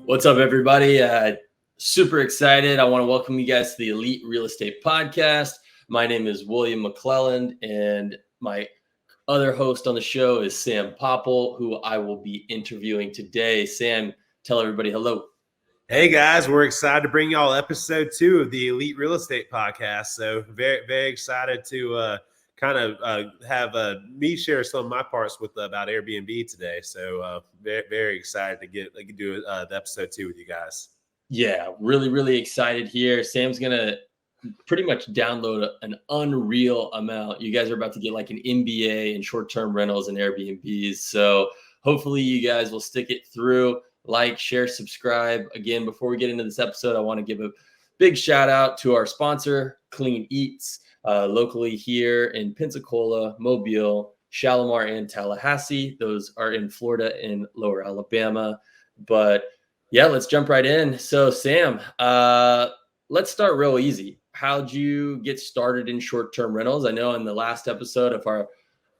What's up, everybody? Super excited. I want to welcome you guys to the Elite Real Estate Podcast. My name is William McClelland, and my other host on the show is Sam Popple, who I will be interviewing today. Sam, tell everybody hello. Hey guys, we're excited to bring y'all episode 2 of the Elite Real Estate Podcast. So very excited to have me share some of my parts with about Airbnb today. So very excited to do the episode 2 with you guys. Yeah, really excited here. Sam's gonna pretty much download an unreal amount. You guys are about to get like an MBA in short-term rentals and Airbnbs. So hopefully you guys will stick it through. Like, share, subscribe. Again, before we get into this episode, I want to give a big shout out to our sponsor, Clean Eats, locally here in Pensacola, Mobile, Shalimar, and Tallahassee. Those are in Florida and Lower Alabama. But yeah, let's jump right in. So Sam, let's start real easy. How'd you get started in short-term rentals? I know in the last episode of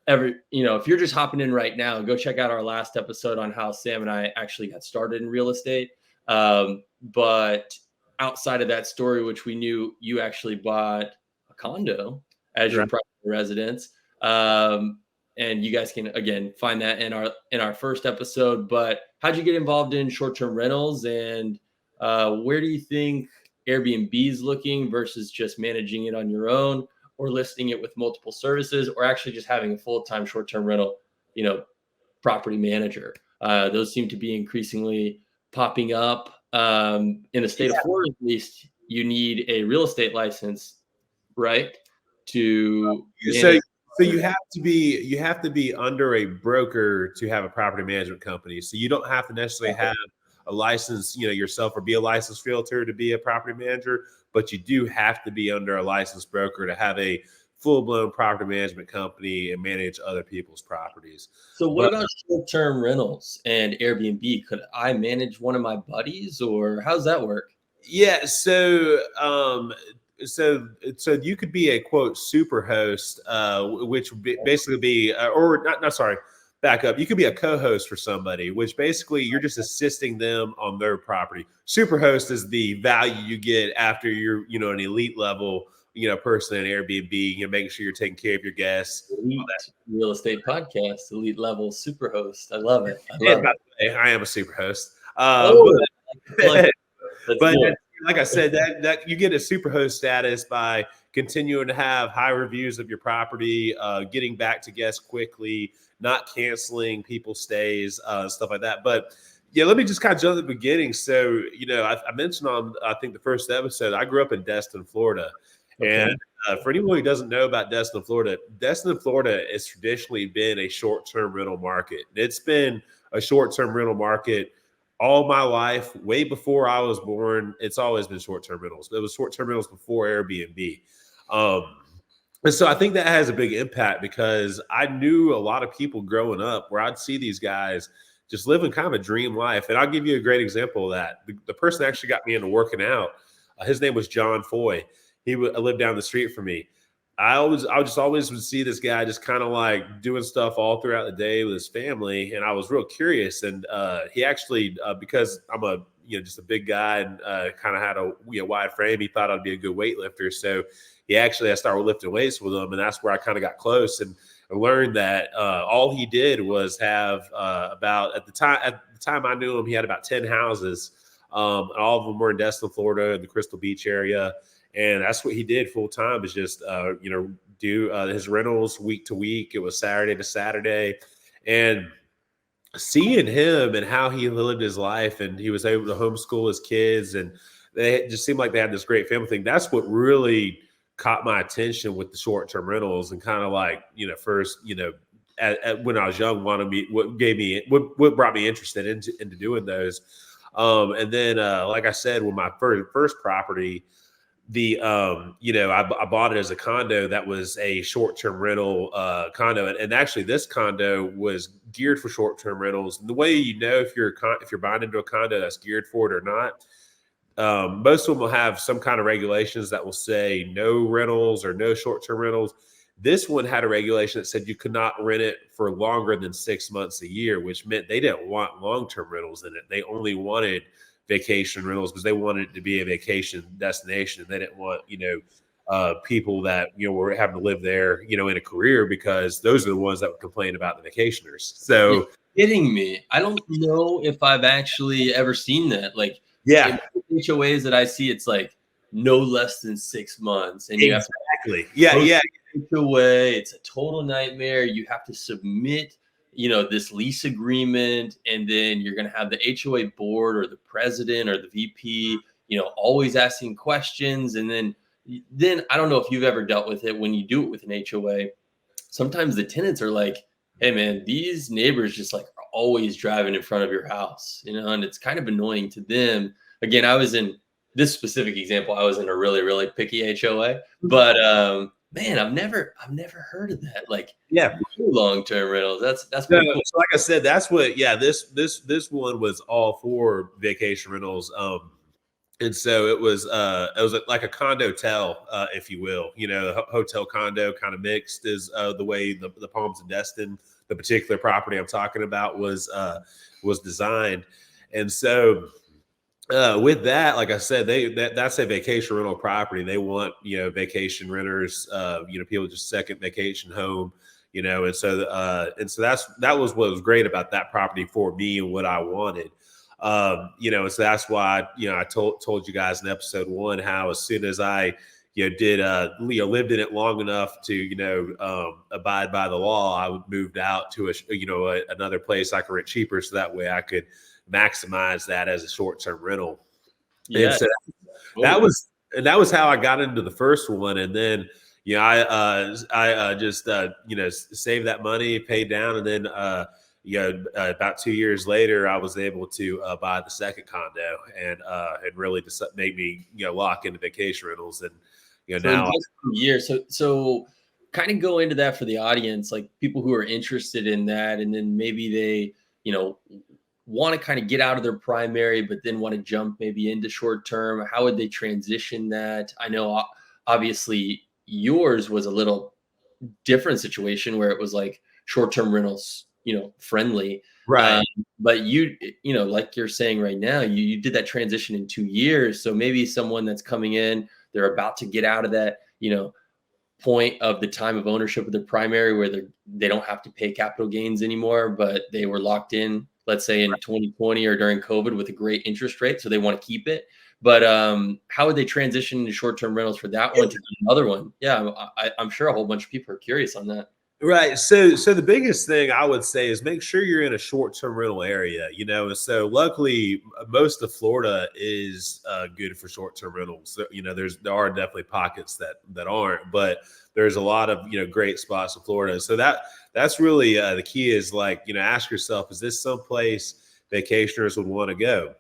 if you're just hopping in right now, go check out our last episode on how Sam and I actually got started in real estate. But outside of that story, which we knew you actually bought a condo as your primary residence. And you guys can, again, find that in our first episode. But how'd you get involved in short-term rentals, and where do you think Airbnb is looking versus just managing it on your own, or listing it with multiple services, or actually just having a full-time short-term rental, property manager? Those seem to be increasingly popping up. In the state of Florida, at least, you need a real estate license, right? So you have to be under a broker to have a property management company. So you don't have to necessarily have a license, yourself, or be a licensed realtor to be a property manager, but you do have to be under a licensed broker to have a full-blown property management company and manage other people's properties. So what about short-term rentals and Airbnb? Could I manage one of my buddies, or how's that work? Yeah, so you could be a quote super host, which would basically be back up. You could be a co-host for somebody, which basically you're just assisting them on their property. Superhost is the value you get after you're, an elite level, person in Airbnb, making sure you're taking care of your guests. Elite Real Estate Podcast, elite level superhost. I love it. I am a superhost. But like I said, that you get a superhost status by continuing to have high reviews of your property, getting back to guests quickly, not canceling people's stays, stuff like that. But yeah, let me just kind of jump to the beginning. So, I mentioned on, I think, the first episode, I grew up in Destin, Florida. Okay. And for anyone who doesn't know about Destin, Florida has traditionally been a short-term rental market. It's been a short-term rental market all my life, way before I was born. It's always been short-term rentals. It was short-term rentals before Airbnb. And so I think that has a big impact, because I knew a lot of people growing up where I'd see these guys just living kind of a dream life. And I'll give you a great example of that. The person that actually got me into working out, his name was John Foy. He lived down the street from me. I just always would see this guy just kind of like doing stuff all throughout the day with his family, and I was real curious. And he actually, because I'm just a big guy and kind of had a wide frame, he thought I'd be a good weightlifter. So I started lifting weights with him, and that's where I kind of got close and learned that all he did was have at the time I knew him, he had about 10 houses. And all of them were in Destin, Florida, in the Crystal Beach area. And that's what he did full time, is just, do his rentals week to week. It was Saturday to Saturday. And seeing him and how he lived his life, and he was able to homeschool his kids, and they just seemed like they had this great family thing. That's what really caught my attention with the short-term rentals, and kind of like, first, when I was young, what brought me interested into doing those. And then, like I said, with my first property, I bought it as a condo that was a short-term rental condo, and actually this condo was geared for short-term rentals. And the way if you're buying into a condo that's geared for it or not, most of them will have some kind of regulations that will say no rentals or no short-term rentals. This one had a regulation that said you could not rent it for longer than 6 months a year, which meant they didn't want long-term rentals in it. They only wanted vacation rentals because they wanted it to be a vacation destination. They didn't want, people that, were having to live there, in a career, because those are the ones that would complain about the vacationers. So You're kidding me. I don't know if I've actually ever seen that. Like, yeah, in HOAs that I see, it's like no less than 6 months. And you have exactly. Yeah. HOA. It's a total nightmare. You have to submit, this lease agreement, and then you're going to have the HOA board or the president or the VP, always asking questions. And then I don't know if you've ever dealt with it when you do it with an HOA. Sometimes the tenants are like, hey man, these neighbors just like are always driving in front of your house, and it's kind of annoying to them. Again, I was in this specific example, I was in a really, really picky HOA, but man, I've never heard of that. Like, yeah, long-term rentals. That's pretty cool. So like I said, that's what, this one was all for vacation rentals. And so it was like a condo-tel, if you will, hotel condo kind of mixed is the way the Palms of Destin, the particular property I'm talking about, was designed. And so with that, like I said, that's a vacation rental property. They want, vacation renters, people just second vacation home, and so that was what was great about that property for me and what I wanted. So that's why, I told you guys in episode 1 how as soon as I, lived in it long enough to, abide by the law, I moved out to another place I could rent cheaper, so that way I could maximize that as a short-term rental. Yeah. And so that was how I got into the first one. And then, I just saved that money, paid down, and then about 2 years later, I was able to buy the second condo, and really just made me lock into vacation rentals. And so now years. So kind of go into that for the audience, like people who are interested in that, and then maybe they want to kind of get out of their primary, but then want to jump maybe into short term. How would they transition that? I know obviously yours was a little different situation where it was like short term rentals friendly, right? But you like you're saying right now, you did that transition in 2 years. So maybe someone that's coming in, they're about to get out of that point of the time of ownership of their primary where they don't have to pay capital gains anymore, but they were locked in, let's say in 2020 or during COVID, with a great interest rate, so they want to keep it. But how would they transition into short-term rentals for that one to another one? Yeah, I'm sure a whole bunch of people are curious on that. Right. So the biggest thing I would say is make sure you're in a short-term rental area, So luckily, most of Florida is good for short-term rentals. So, there are definitely pockets that aren't, but there's a lot of, great spots in Florida. So that's really the key is ask yourself, is this someplace vacationers would want to go?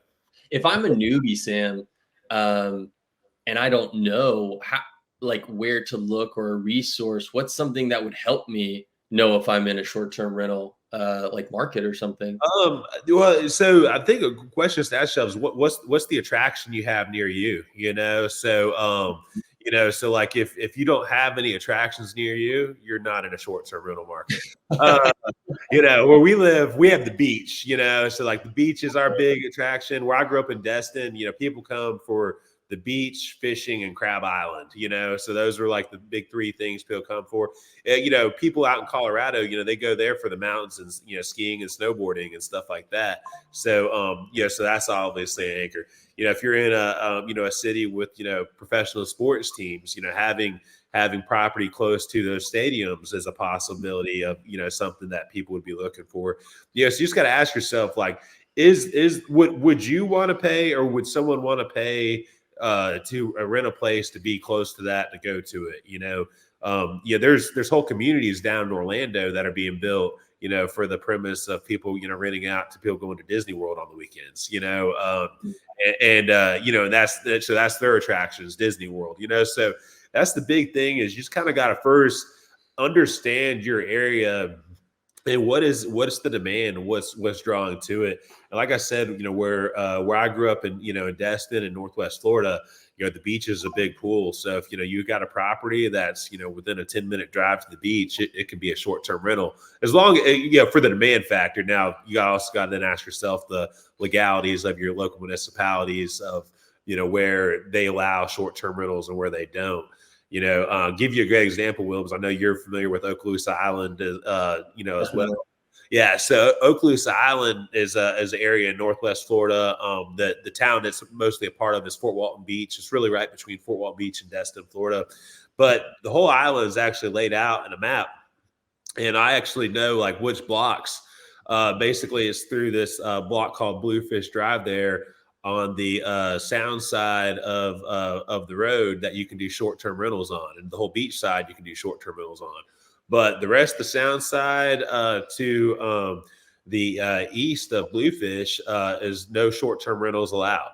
If I'm a newbie, Sam, and I don't know where to look or a resource, what's something that would help me know if I'm in a short-term rental market or something? Well, so I think a question to ask yourself is what's the attraction you have near you? So so like if you don't have any attractions near you, you're not in a short-term rental market. Where we live, we have the beach, so like the beach is our big attraction. Where I grew up in Destin, people come for the beach, fishing, and Crab Island, so those are like the big 3 things people come for. People out in Colorado, they go there for the mountains and, skiing and snowboarding and stuff like that. So, so that's obviously an anchor. If you're in a city with, professional sports teams, having property close to those stadiums is a possibility of, something that people would be looking for. So you just got to ask yourself, would you want to pay, or would someone want to pay to rent a place to be close to that, to go to it? There's whole communities down in Orlando that are being built, for the premise of people, renting out to people going to Disney World on the weekends, that's their attractions, Disney World, so that's the big thing, is you just kind of got to first understand your area and what's the demand, what's drawing to it. And like I said, where I grew up in, in Destin and Northwest Florida, the beach is a big pool. So if, you've got a property that's, within a 10-minute drive to the beach, it can be a short-term rental as long as, for the demand factor. Now you also got to then ask yourself the legalities of your local municipalities of, where they allow short-term rentals and where they don't. Give you a great example, Will, because I know you're familiar with Okaloosa Island, as well. Yeah, so Okaloosa Island is an area in Northwest Florida. The town that's mostly a part of is Fort Walton Beach. It's really right between Fort Walton Beach and Destin, Florida. But the whole island is actually laid out in a map, and I actually know like which blocks. Basically, it's through this block called Bluefish Drive there on the sound side of the road that you can do short-term rentals on, and the whole beach side you can do short-term rentals on. But the rest of the sound side to the east of Bluefish is no short-term rentals allowed.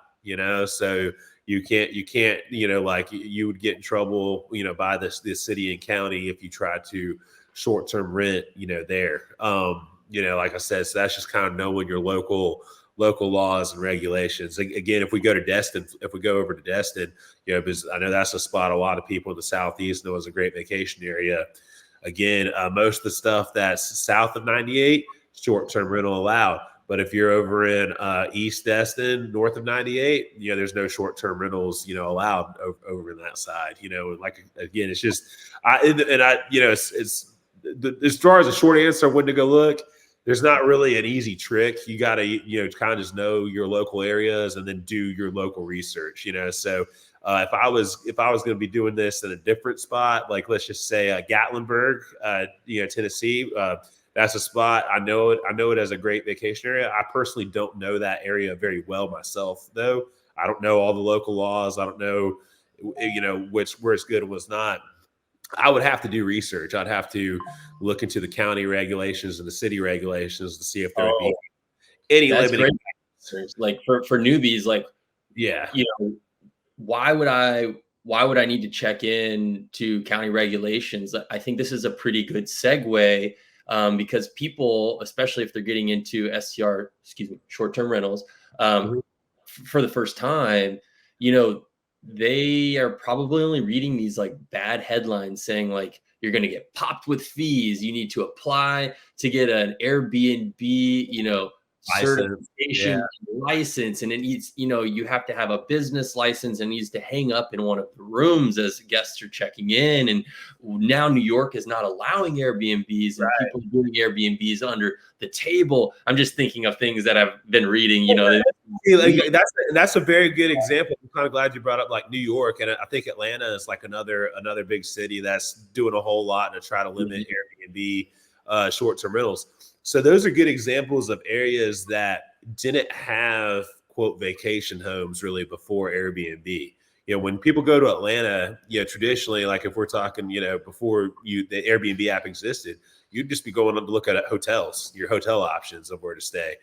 So you can't, like you would get in trouble, by this city and county if you try to short-term rent, there. Like I said, so that's just kind of knowing your local laws and regulations. Again, if we go over to Destin, because I know that's a spot a lot of people in the Southeast know is a great vacation area. Again, most of the stuff that's south of 98, short-term rental allowed. But if you're over in East Destin, north of 98, there's no short-term rentals, allowed over in that side. Like again, it's just, it's as far as a short answer, when to go look. There's not really an easy trick. You got to, kind of just know your local areas and then do your local research. So if I was going to be doing this in a different spot, like let's just say Gatlinburg, Tennessee, that's a spot. I know it as a great vacation area. I personally don't know that area very well myself, though. I don't know all the local laws. I don't know, where it's good and what's not. I would have to do research. I'd have to look into the county regulations and the city regulations to see if there would be any limiting. Like for newbies, like, yeah, why would I need to check in to county regulations? I think this is a pretty good segue because people, especially if they're getting into short-term rentals for the first time, they are probably only reading these like bad headlines saying like you're going to get popped with fees. You need to apply to get an Airbnb, certification license, and it needs, you have to have a business license and needs to hang up in one of the rooms as guests are checking in. And now New York is not allowing Airbnbs and people doing Airbnbs under the table. I'm just thinking of things that I've been reading, that's a very good example. I'm kind of glad you brought up like New York, and I think Atlanta is like another big city that's doing a whole lot to try to limit Airbnb short-term rentals. So those are good examples of areas that didn't have quote vacation homes really before Airbnb. When people go to Atlanta, traditionally, like if we're talking, before the Airbnb app existed, you'd just be going to look at hotels, your hotel options of where to stay.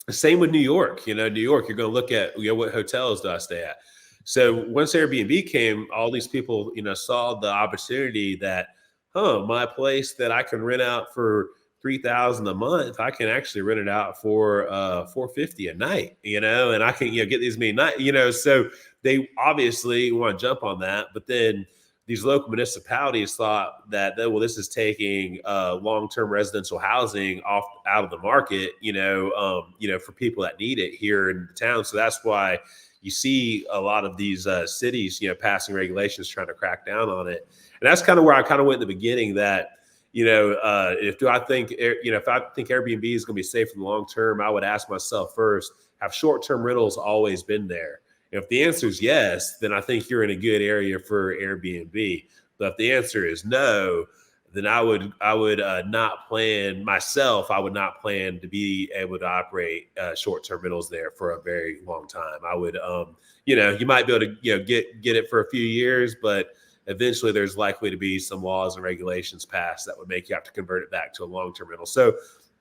Same with New York. New York, you're going to look at what hotels do I stay at. So once Airbnb came, all these people saw the opportunity that, my place that I can rent out for $3,000 a month, I can actually rent it out for $450 a night, and I can get these many nights, so they obviously want to jump on that. But then these local municipalities thought that, well, this is taking long-term residential housing out of the market, for people that need it here in the town. So that's why you see a lot of these cities, passing regulations trying to crack down on it. And that's kind of where I kind of went in the beginning that, if I think Airbnb is going to be safe in the long term, I would ask myself first, have short-term rentals always been there? If the answer is yes, then I think you're in a good area for Airbnb. But if the answer is no, then I would not plan myself. I would not plan to be able to operate short-term rentals there for a very long time. I would, you might be able to, get it for a few years, but eventually there's likely to be some laws and regulations passed that would make you have to convert it back to a long-term rental. So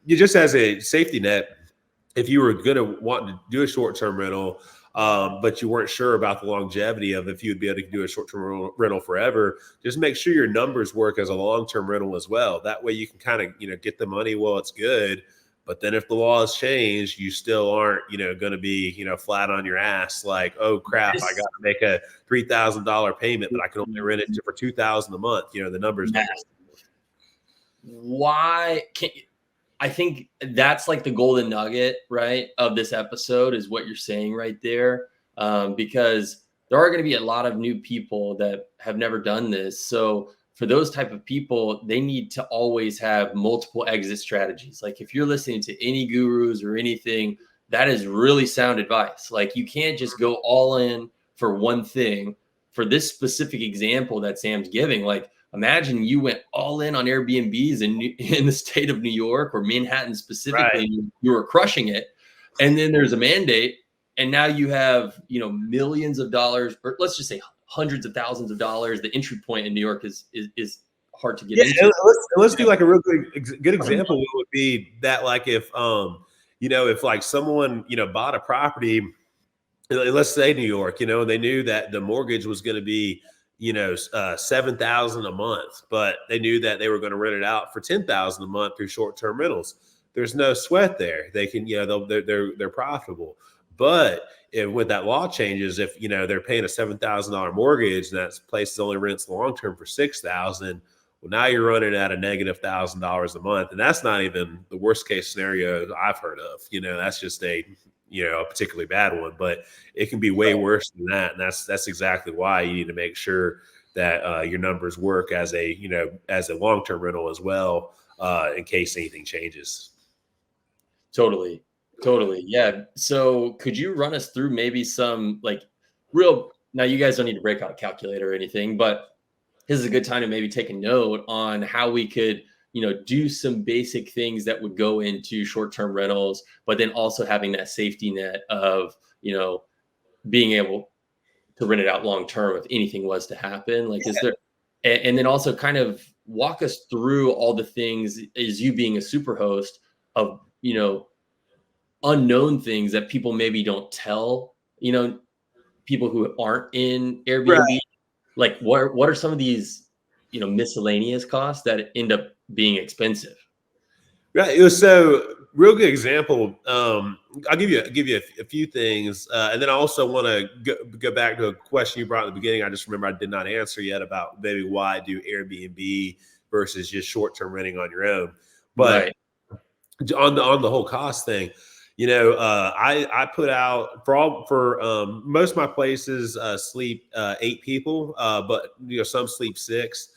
you just as a safety net, if you were going to want to do a short-term rental, but you weren't sure about the longevity of if you'd be able to do a short-term rental forever, just make sure your numbers work as a long-term rental as well. That way you can kind of, get the money while it's good, But then if the laws change, you still aren't, going to be, flat on your ass like, oh crap, I got to make a $3,000 payment, but I can only rent it for $2,000 a month. The numbers. Why can't I think that's like the golden nugget, right, of this episode is what you're saying right there, because there are going to be a lot of new people that have never done this. So for those type of people, they need to always have multiple exit strategies. Like if you're listening to any gurus or anything, that is really sound advice. Like you can't just go all in for one thing. For this specific example that Sam's giving, like imagine you went all in on Airbnbs in the state of New York or Manhattan specifically, Right. you were crushing it. And then there's a mandate and now you have, millions of dollars, or let's just say hundreds of thousands of dollars. The entry point in New York is hard to get into. Let's do like a real good example would be that like if if like someone bought a property, let's say New York, they knew that the mortgage was going to be $7,000 a month, but they knew that they were going to rent it out for $10,000 a month through short-term rentals. There's no sweat there. They can, they're profitable. But with that law changes, if they're paying a $7,000 mortgage and that place only rents long-term for $6,000, well, now you're running at a negative $1,000 a month, and that's not even the worst case scenario I've heard of. That's just a particularly bad one, but it can be way worse than that. And that's exactly why you need to make sure that your numbers work as a long-term rental as well, in case anything changes. Totally. Yeah. So could you run us through maybe some like now you guys don't need to break out a calculator or anything, but this is a good time to maybe take a note on how we could do some basic things that would go into short-term rentals, but then also having that safety net of, being able to rent it out long-term if anything was to happen. Like, is there, and then also kind of walk us through all the things as you being a super host of, unknown things that people maybe don't tell, people who aren't in Airbnb. Right. Like what are some of these, miscellaneous costs that end up being expensive? Right. So real good example. I'll give you a few things, and then I also want to go back to a question you brought at the beginning. I just remember I did not answer yet about maybe why do Airbnb versus just short-term renting on your own. But on the whole cost thing, I put out for most of my places sleep 8 people, but some sleep 6.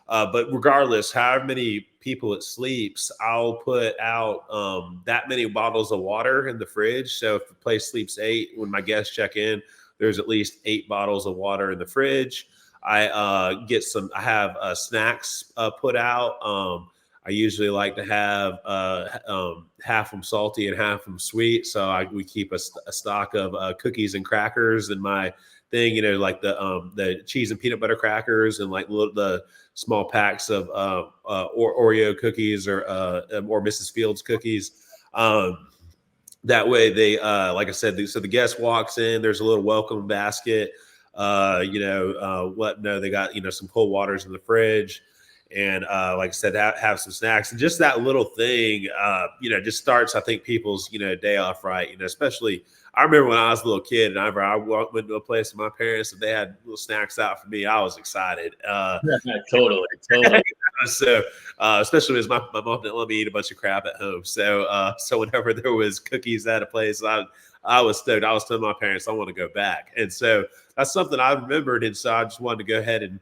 But regardless, however many people it sleeps, I'll put out that many bottles of water in the fridge. So if the place sleeps 8, when my guests check in, there's at least 8 bottles of water in the fridge. I have snacks put out. I usually like to have half them salty and half them sweet. So we keep a stock of cookies and crackers in my thing, like the cheese and peanut butter crackers and like the small packs of Oreo cookies or Mrs. Fields cookies. That way they, like I said, so the guest walks in, there's a little welcome basket, let them know they got, some cold waters in the fridge. And like I said, have some snacks, and just that little thing, just starts, I think, people's, day off right. Especially, I remember when I was a little kid and I went to a place with my parents and they had little snacks out for me. I was excited. Totally. So, especially as my mom didn't let me eat a bunch of crap at home. So, whenever there was cookies at a place, I was stoked. I was telling my parents I want to go back, and so that's something I remembered. And so I just wanted to go ahead and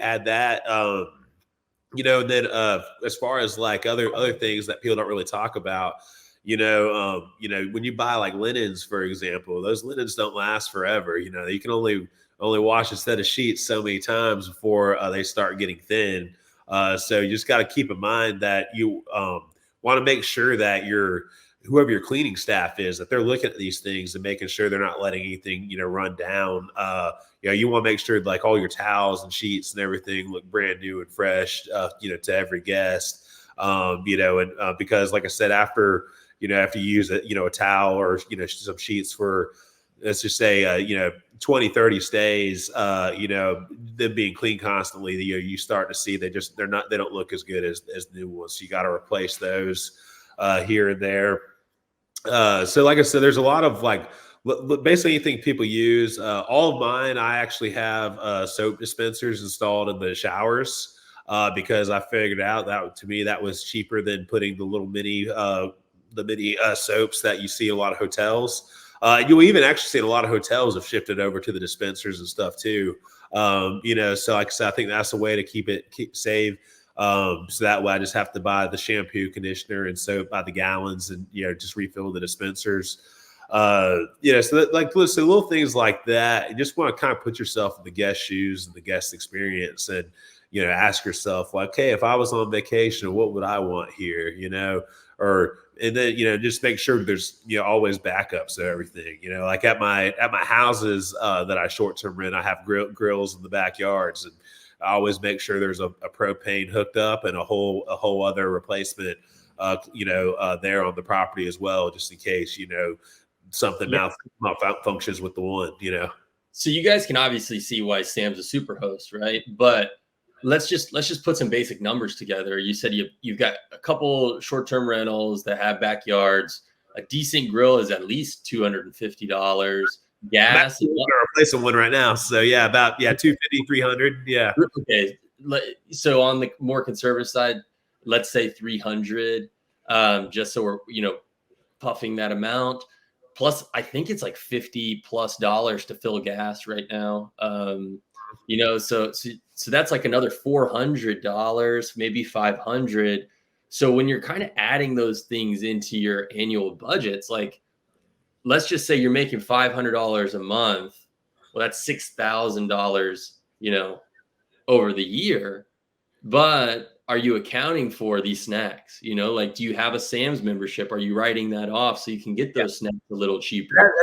add that. And then as far as like other things that people don't really talk about, when you buy like linens, for example, those linens don't last forever. You can only wash a set of sheets so many times before they start getting thin. So you just got to keep in mind that you want to make sure that whoever your cleaning staff is, that they're looking at these things and making sure they're not letting anything, run down. You want to make sure like all your towels and sheets and everything look brand new and fresh, to every guest. Because like I said, after you use a towel or, some sheets for, let's just say, 20, 30 stays, them being clean constantly, you start to see they don't look as good as new ones. So you got to replace those. here and there. So like I said, there's a lot of like basically anything people use. All of mine, I actually have soap dispensers installed in the showers because I figured out that to me that was cheaper than putting the little mini soaps that you see in a lot of hotels. You'll even actually see a lot of hotels have shifted over to the dispensers and stuff too. So like I said, I think that's a way to keep save. So that way I just have to buy the shampoo, conditioner, and soap by the gallons and, just refill the dispensers. So little things like that. You just want to kind of put yourself in the guest shoes and the guest experience and, ask yourself like, hey, if I was on vacation, what would I want here? And then, just make sure there's, always backups of everything, like at my houses that I short-term rent, I have grills in the backyards, and I always make sure there's a propane hooked up and a whole other replacement, there on the property as well, just in case, something malfunctions with the one, So you guys can obviously see why Sam's a super host, right? But let's just put some basic numbers together. You said you've got a couple short-term rentals that have backyards. A decent grill is at least $250. Gas. We're replacing one right now. So about 250, 300. Yeah. Okay. So on the more conservative side, let's say 300, just so we're, puffing that amount. Plus, I think it's like $50+ to fill gas right now. So that's like another $400, maybe $500. So when you're kind of adding those things into your annual budgets, like let's just say you're making $500 a month. Well, that's $6,000, over the year. But are you accounting for these snacks? Like, do you have a Sam's membership? Are you writing that off so you can get those snacks a little cheaper?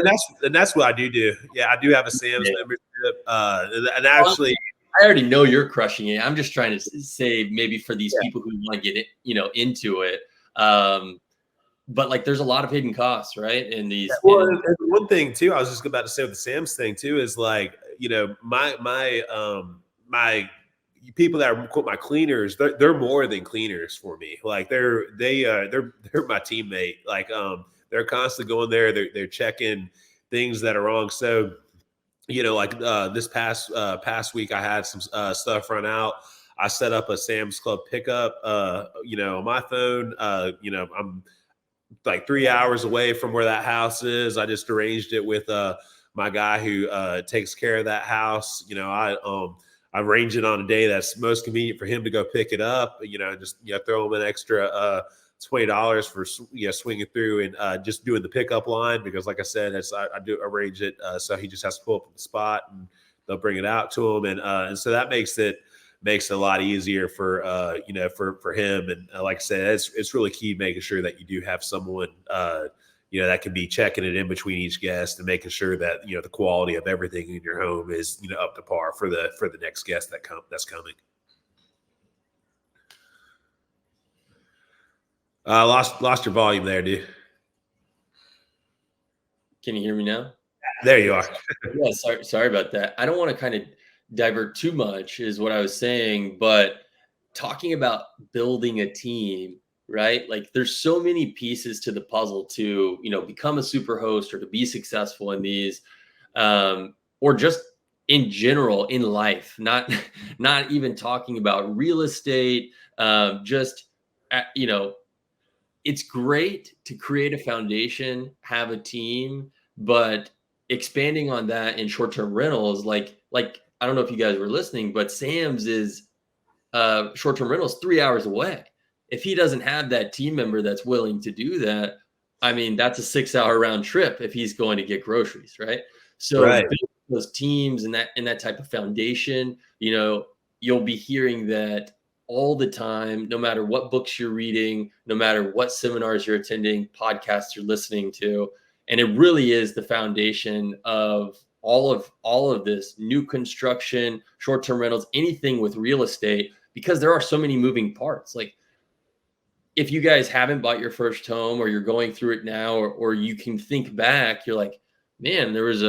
And that's what I do. Yeah, I do have a Sam's membership. And actually, I already know you're crushing it. I'm just trying to say maybe for these people who want to get it, into it. But like, there's a lot of hidden costs, right? In these. Well, and one thing too, I was just about to say with the Sam's thing too, is like, my people that are my cleaners, they're more than cleaners for me. Like they're my teammate. Like they're constantly going there. They're checking things that are wrong. So this past week I had some stuff run out. I set up a Sam's Club pickup on my phone. I'm like 3 hours away from where that house is. I just arranged it with my guy who takes care of that house. I arrange it on a day that's most convenient for him to go pick it up. Just throw him an extra $20 for swinging through and just doing the pickup line, because like I said, I do arrange it so he just has to pull up at the spot and they'll bring it out to him, and so that makes it a lot easier for for him. And like I said, it's really key making sure that you do have someone that can be checking it in between each guest and making sure that the quality of everything in your home is up to par for the next guest that's coming. Lost your volume there, dude. Can you hear me now? There you are. Yeah, sorry about that. I don't want to kind of divert too much, is what I was saying, but talking about building a team, right? Like there's so many pieces to the puzzle to, become a super host or to be successful in these, or just in general in life, not even talking about real estate, it's great to create a foundation, have a team, but expanding on that in short-term rentals, like I don't know if you guys were listening, but Sam's is short-term rentals 3 hours away. If he doesn't have that team member that's willing to do that, I mean, that's a 6-hour round trip if he's going to get groceries, right? So those teams and that type of foundation, you'll be hearing that all the time, no matter what books you're reading, no matter what seminars you're attending, podcasts you're listening to. And it really is the foundation of all of this new construction, short-term rentals, anything with real estate, because there are so many moving parts. Like if you guys haven't bought your first home, or you're going through it now, or you can think back, you're like, man, there was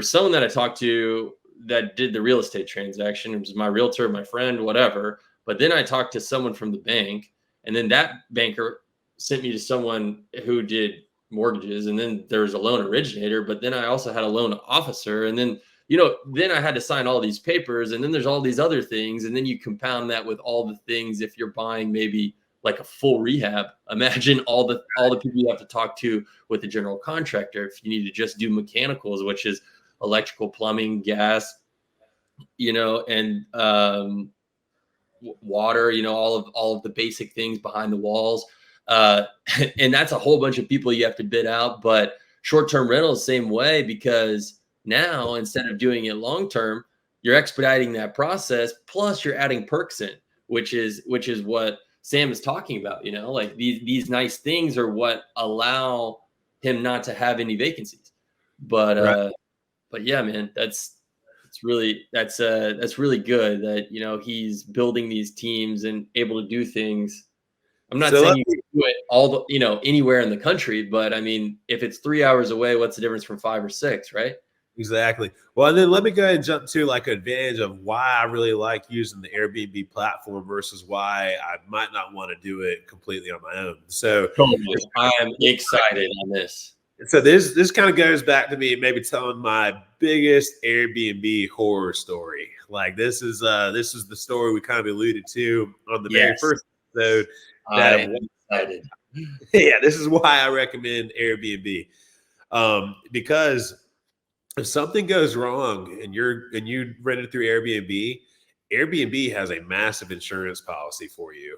someone that I talked to that did the real estate transaction. It was my realtor, my friend, whatever. But then I talked to someone from the bank, and then that banker sent me to someone who did mortgages, and then there was a loan originator, but then I also had a loan officer, and then then I had to sign all these papers, and then there's all these other things, and then you compound that with all the things if you're buying maybe like a full rehab. Imagine all the people you have to talk to with the general contractor if you need to just do mechanicals, which is electrical, plumbing, gas, and water, all of the basic things behind the walls. And that's a whole bunch of people you have to bid out. But short-term rentals, same way, because now instead of doing it long-term, you're expediting that process. Plus you're adding perks in, which is what Sam is talking about. Like these nice things are what allow him not to have any vacancies. But yeah, man, that's really good that he's building these teams and able to do things. I'm not saying you can do it anywhere in the country, but I mean, if it's 3 hours away, what's the difference from 5 or 6, right? Exactly. Well, and then let me go ahead and jump to like an advantage of why I really like using the Airbnb platform versus why I might not want to do it completely on my own. So I'm excited on this. So this kind of goes back to me maybe telling my biggest Airbnb horror story. Like this is the story we kind of alluded to on the very first episode. I'm excited. Yeah, this is why I recommend Airbnb. Because if something goes wrong and you rent it through Airbnb has a massive insurance policy for you.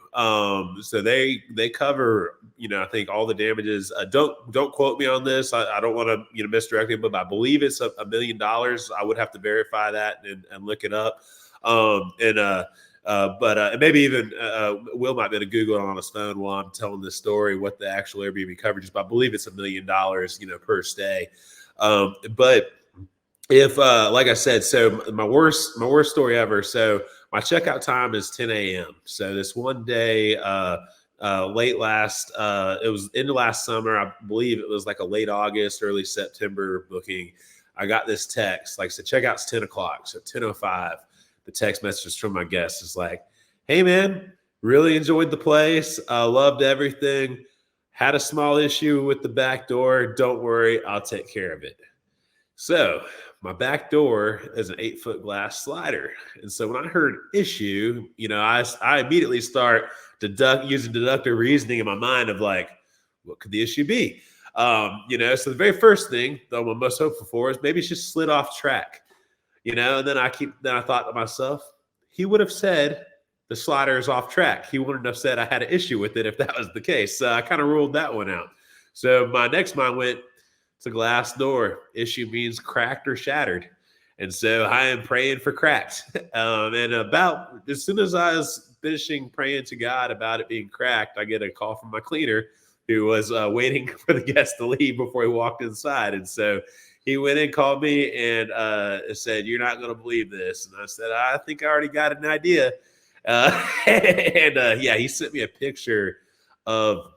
So they cover, I think all the damages. Don't quote me on this. I don't want to, misdirect it, but I believe it's $1 million. I would have to verify that and look it up. But maybe even Will might be able to Google it on his phone while I'm telling this story, what the actual Airbnb coverage is. But I believe it's $1 million, per stay. But if, like I said, so my worst story ever. So my checkout time is 10 a.m. So this one day, it was into last summer. I believe it was like a late August, early September booking. I got this text, like, so checkout's 10 o'clock. So 10:05, the text message from my guest is like, "Hey man, really enjoyed the place. Loved everything. Had a small issue with the back door. Don't worry, I'll take care of it." So my back door is an 8-foot glass slider. And so when I heard issue, I immediately start using deductive reasoning in my mind of like, what could the issue be? So the very first thing that I'm most hopeful for is maybe it's just slid off track, and then I thought to myself, he would have said the slider is off track. He wouldn't have said I had an issue with it if that was the case. So I kind of ruled that one out. So my next mind went, it's a glass door. Issue means cracked or shattered. And so I am praying for cracked. And about as soon as I was finishing praying to God about it being cracked, I get a call from my cleaner who was waiting for the guest to leave before he walked inside. And so he went in, called me, and said, "You're not going to believe this." And I said, "I think I already got an idea." He sent me a picture of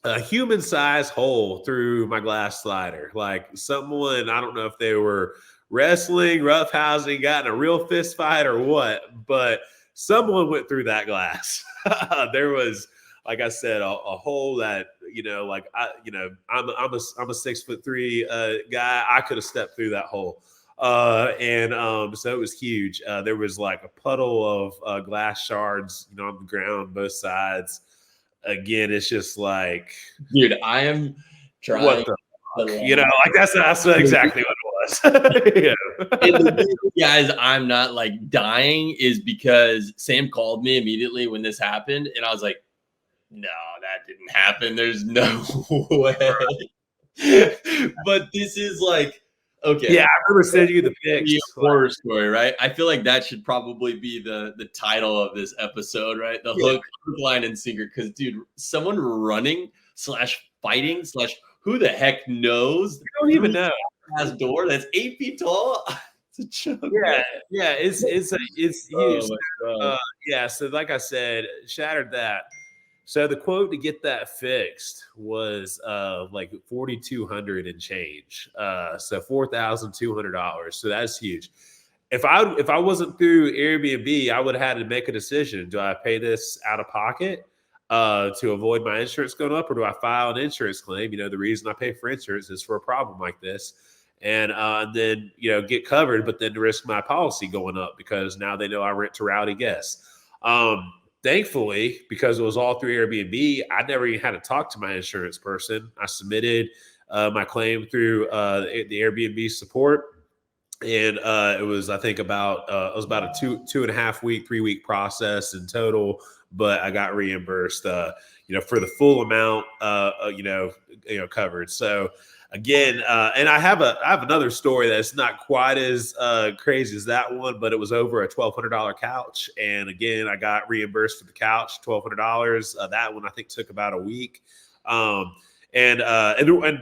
a human-sized hole through my glass slider. Like someone, I don't know if they were wrestling, roughhousing, got in a real fist fight or what, but someone went through that glass. There was, like I said, a hole that, I'm a 6'3" guy. I could have stepped through that hole. So it was huge. There was like a puddle of glass shards, on the ground, both sides. Again, it's just like, dude, I am trying. What that's exactly what it was. Guys, I'm not like dying is because Sam called me immediately when this happened, and I was like, "No, that didn't happen. There's no way." But this is like, okay. Yeah, I remember sending you the pics. Horror story, right? I feel like that should probably be the title of this episode, right? The hook, line, and sinker. Because, dude, someone running / fighting / who the heck knows? You don't even know. Glass door that's 8 feet tall. It's a joke. Yeah, it's huge. So like I said, shattered that. So the quote to get that fixed was like $4,200 and change. So $4,200. So that's huge. If I wasn't through Airbnb, I would have had to make a decision. Do I pay this out of pocket? to avoid my insurance going up, or do I file an insurance claim? The reason I pay for insurance is for a problem like this, and then get covered, but then risk my policy going up because now they know I rent to rowdy guests. Thankfully, because it was all through Airbnb, I never even had to talk to my insurance person. I submitted my claim through the Airbnb support. And it was, I think, about a 2.5 week, 3 week process in total. But I got reimbursed, for the full amount, covered. So again, and I have another story that's not quite as crazy as that one, but it was over a $1,200 couch, and again, I got reimbursed for the couch, $1,200. That one I think took about a week, and I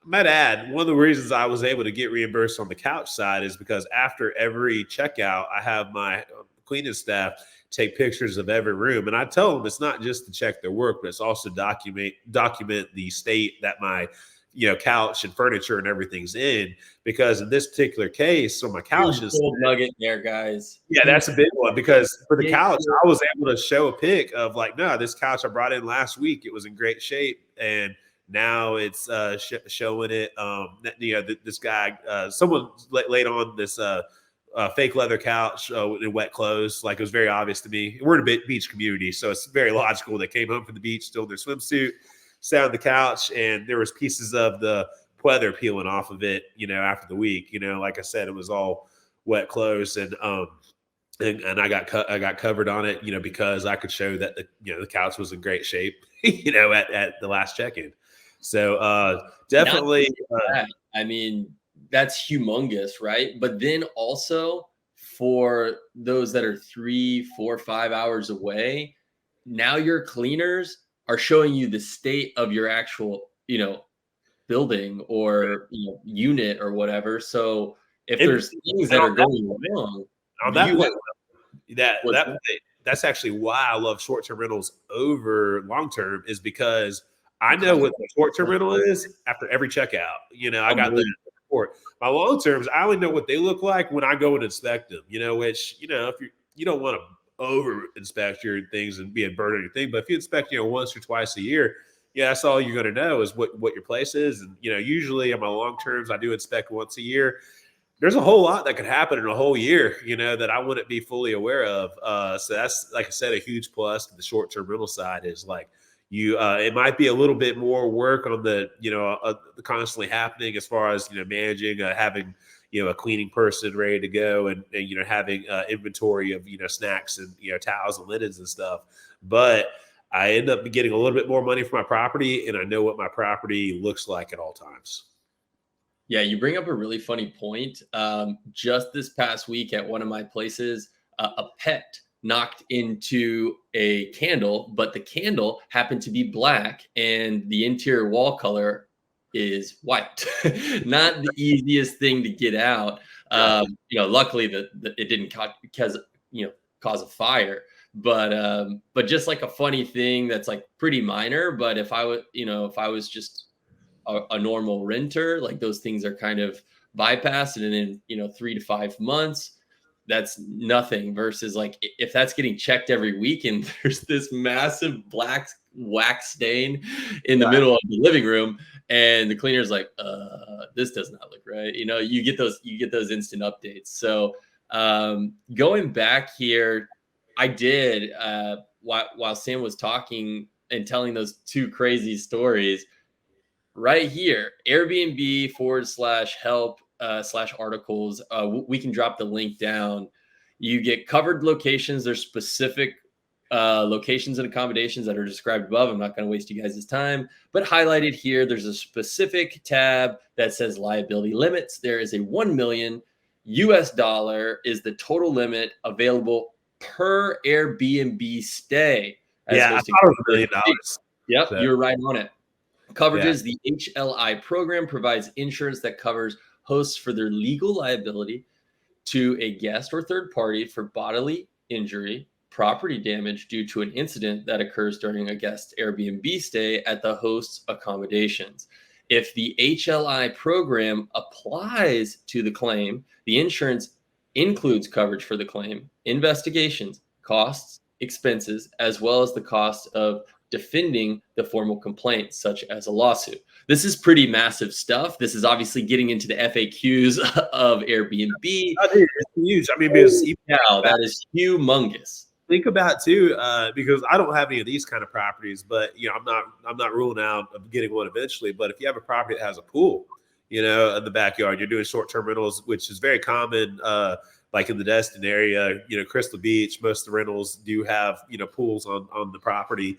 might add, one of the reasons I was able to get reimbursed on the couch side is because after every checkout, I have my cleaning staff take pictures of every room. And I tell them it's not just to check their work, but it's also document the state that my couch and furniture and everything's in. Because in this particular case, so my couch is nugget there, guys. Yeah, that's a big one, because for the couch, I was able to show a pic of like, no, this couch I brought in last week, it was in great shape, and now it's showing it. This guy, someone laid on this fake leather couch in wet clothes. Like, it was very obvious to me. We're in a beach community, so it's very logical. They came home from the beach still in their swimsuit, sat on the couch, and there was pieces of the pleather peeling off of it. After the week, like I said, it was all wet clothes, and I got covered on it, because I could show that the couch was in great shape, at the last check-in. So definitely, I mean, that's humongous, right? But then also for those that are 3, 4, 5 hours away, now your cleaners are showing you the state of your actual, building or unit or whatever. So if there's things that are going wrong, on that's actually why I love short-term rentals over long-term, is because I know what the short-term rental is after every checkout. I got the report. My long-terms, I only know what they look like when I go and inspect them. Which if you don't want to over inspect your things and be a burden on your thing, but if you inspect once or twice a year, that's all you're going to know is what your place is. And usually on my long-terms, I do inspect once a year. There's a whole lot that could happen in a whole year, that I wouldn't be fully aware of. So that's, like I said, a huge plus to the short-term rental side is like, it might be a little bit more work on the constantly happening as far as managing, having a cleaning person ready to go, and having inventory of snacks and towels and linens and stuff. But I end up getting a little bit more money for my property, and I know what my property looks like at all times. Yeah, you bring up a really funny point. Just this past week at one of my places, a pet knocked into a candle, but the candle happened to be black and the interior wall color is white. Not the easiest thing to get out. Luckily it didn't cause a fire, but just like a funny thing that's like pretty minor. But if I was just a normal renter, like those things are kind of bypassed, and in 3 to 5 months, that's nothing, versus like if that's getting checked every week and there's this massive black wax stain in the middle of the living room, and the cleaner's like, this does not look right. You get those instant updates. So going back here, I did while Sam was talking and telling those two crazy stories right here, Airbnb /help /articles. We can drop the link down. You get covered locations. There's specific locations and accommodations that are described above. I'm not going to waste you guys' time, but highlighted here, there's a specific tab that says liability limits. There is a $1 million US is the total limit available per Airbnb stay. Yeah, I thought it was $1 million. Yep, so you're right on it. Coverages, the HLI program provides insurance that covers hosts for their legal liability to a guest or third party for bodily injury, property damage due to an incident that occurs during a guest Airbnb stay at the host's accommodations. If the HLI program applies to the claim, the insurance includes coverage for the claim, investigations, costs, expenses, as well as the cost of defending the formal complaint, such as a lawsuit. This is pretty massive stuff. This is obviously getting into the FAQs of Airbnb. Oh, dude, it's huge. I mean, because Now that is humongous. Think about too, because I don't have any of these kind of properties, but I'm not ruling out of getting one eventually. But if you have a property that has a pool, in the backyard, you're doing short-term rentals, which is very common. Like in the Destin area, Crystal Beach, most of the rentals do have pools on the property.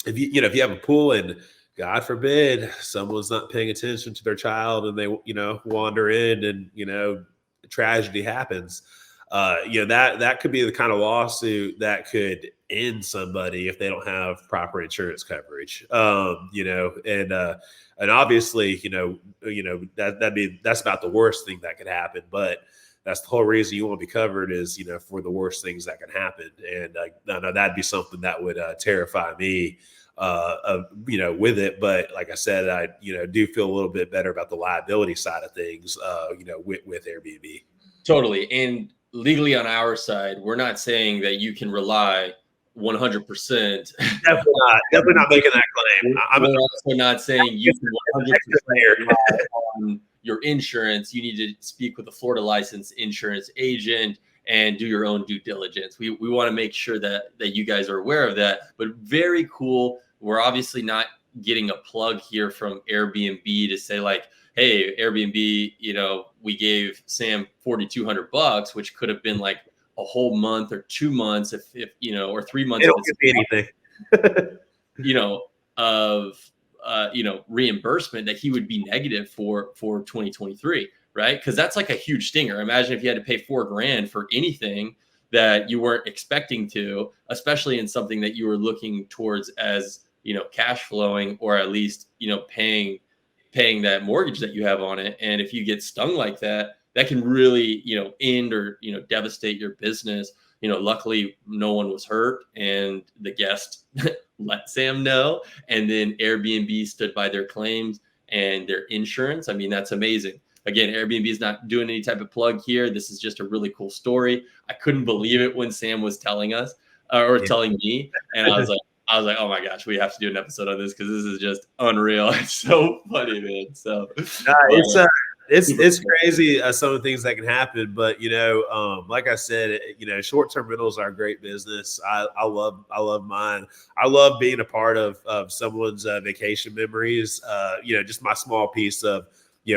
If you have a pool and God forbid someone's not paying attention to their child and they wander in and tragedy happens. That could be the kind of lawsuit that could end somebody if they don't have proper insurance coverage. And obviously, that's about the worst thing that could happen. But that's the whole reason you want to be covered is, for the worst things that can happen. And I know that'd be something that would terrify me, with it. But like I said, I do feel a little bit better about the liability side of things, with Airbnb. Totally. And legally on our side, we're not saying that you can rely 100%. Definitely not making that claim. I'm also not saying you can 100% rely on your insurance. You need to speak with a Florida licensed insurance agent and do your own due diligence. We want to make sure that you guys are aware of that. But very cool. We're obviously not getting a plug here from Airbnb to say like, hey, Airbnb, we gave Sam $4,200, which could have been like a whole month or 2 months, if or 3 months. It don't give me anything, of reimbursement that he would be negative for 2023, right? Because that's like a huge stinger. Imagine if you had to pay $4,000 for anything that you weren't expecting to, especially in something that you were looking towards as cash flowing, or at least paying that mortgage that you have on it. And if you get stung like that, that can really, end or, devastate your business. Luckily no one was hurt and the guest let Sam know. And then Airbnb stood by their claims and their insurance. I mean, that's amazing. Again, Airbnb is not doing any type of plug here. This is just a really cool story. I couldn't believe it when Sam was telling us telling me. And I was like, oh my gosh, we have to do an episode on this because this is just unreal. It's so funny, man. So it's crazy some of the things that can happen. But like I said, short-term rentals are a great business. I love mine. I love being a part of someone's vacation memories. Just my small piece of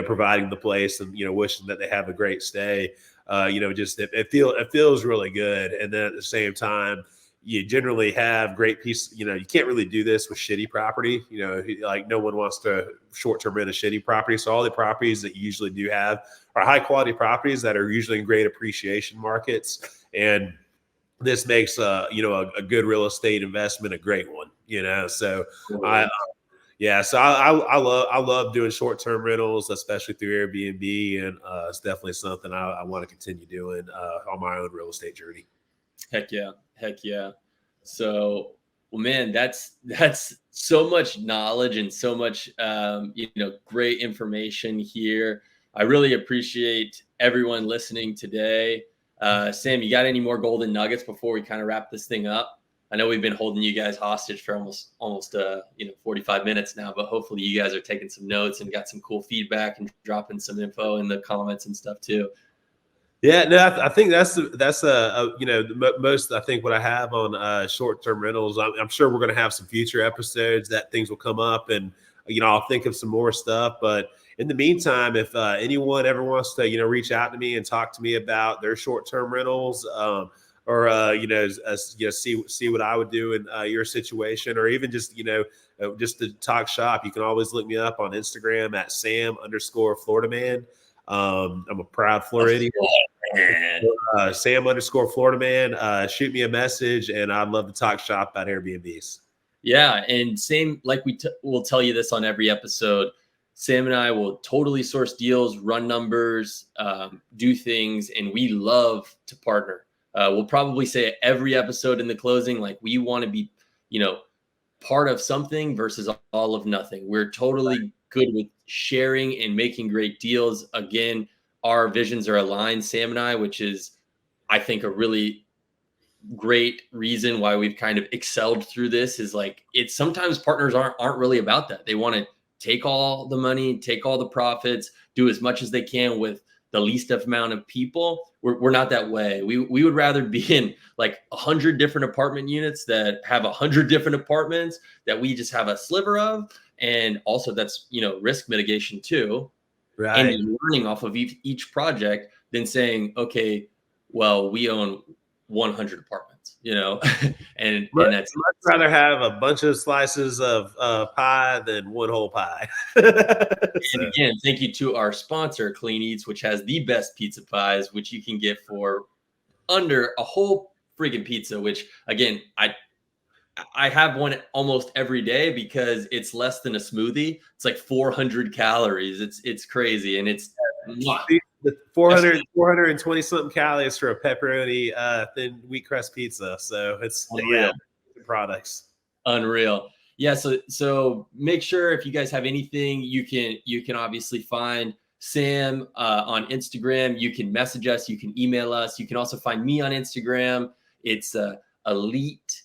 providing the place and wishing that they have a great stay. It feels really good. And then at the same time, you generally have great pieces. You can't really do this with shitty property. Like no one wants to short-term rent a shitty property. So all the properties that you usually do have are high quality properties that are usually in great appreciation markets. And this makes a good real estate investment a great one. So I love doing short-term rentals, especially through Airbnb, and it's definitely something I want to continue doing on my own real estate journey. Heck yeah. So, well, man, that's so much knowledge and so much, great information here. I really appreciate everyone listening today. Sam, you got any more golden nuggets before we kind of wrap this thing up? I know we've been holding you guys hostage for almost 45 minutes now, but hopefully you guys are taking some notes and got some cool feedback and dropping some info in the comments and stuff too. Yeah, no, I think that's most. I think what I have on short-term rentals. I'm sure we're going to have some future episodes that things will come up, and I'll think of some more stuff. But in the meantime, if anyone ever wants to reach out to me and talk to me about their short-term rentals, or see what I would do in your situation, or even just just to talk shop, you can always look me up on Instagram at Sam_Florida-man. I'm a proud Floridian. Sam_Florida-man. Shoot me a message, and I'd love to talk shop about Airbnbs. Yeah, and same like we'll tell you this on every episode. Sam and I will totally source deals, run numbers, do things, and we love to partner. We'll probably say every episode in the closing, like we want to be, part of something versus all of nothing. We're totally good with sharing and making great deals. Again, our visions are aligned, Sam and I, which is, I think, a really great reason why we've kind of excelled through this is like, it's sometimes partners aren't really about that. They want to take all the money, take all the profits, do as much as they can with the least amount of people. We're not that way. We would rather be in like 100 different apartment units that have 100 different apartments that we just have a sliver of. And also that's, risk mitigation too. Right. And learning off of each project than saying, okay, well, we own 100 apartments, and that's much rather have a bunch of slices of pie than one whole pie. And again, thank you to our sponsor, Clean Eats, which has the best pizza pies, which you can get for under a whole friggin' pizza, which again, I have one almost every day because it's less than a smoothie. It's like 400 calories. It's crazy. And it's the 420 something calories for a pepperoni thin wheat crust pizza. So it's unreal. Products. Unreal. Yeah. So make sure if you guys have anything, you can obviously find Sam on Instagram. You can message us. You can email us. You can also find me on Instagram. It's Elite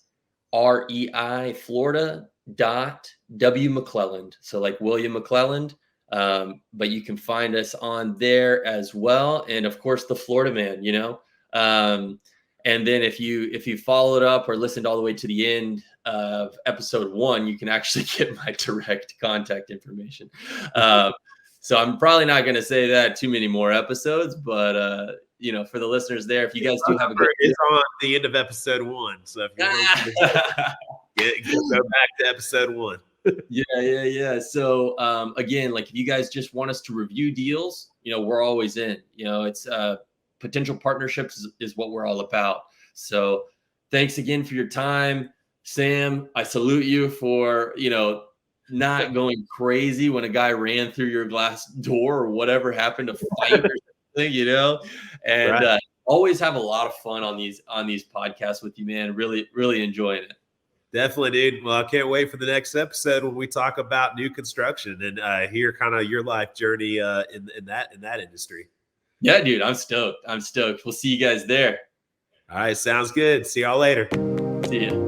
REI Florida .W McClelland. So like William McClelland. But you can find us on there as well. And of course the Florida Man, and then if you followed up or listened all the way to the end of episode 1, you can actually get my direct contact information. So I'm probably not going to say that too many more episodes, but for the listeners there, if you guys do have a good, it's on the end of episode 1. So if you go back to episode 1. Yeah. So again, like if you guys just want us to review deals, we're always in. It's potential partnerships is what we're all about. So thanks again for your time, Sam. I salute you for not going crazy when a guy ran through your glass door or whatever happened to fight or something, and right. Always have a lot of fun on these podcasts with you, man. Really, really enjoying it. Definitely, dude. Well, I can't wait for the next episode when we talk about new construction and hear kind of your life journey in that industry. Yeah, dude, I'm stoked. We'll see you guys there. All right, sounds good. See y'all later. See ya.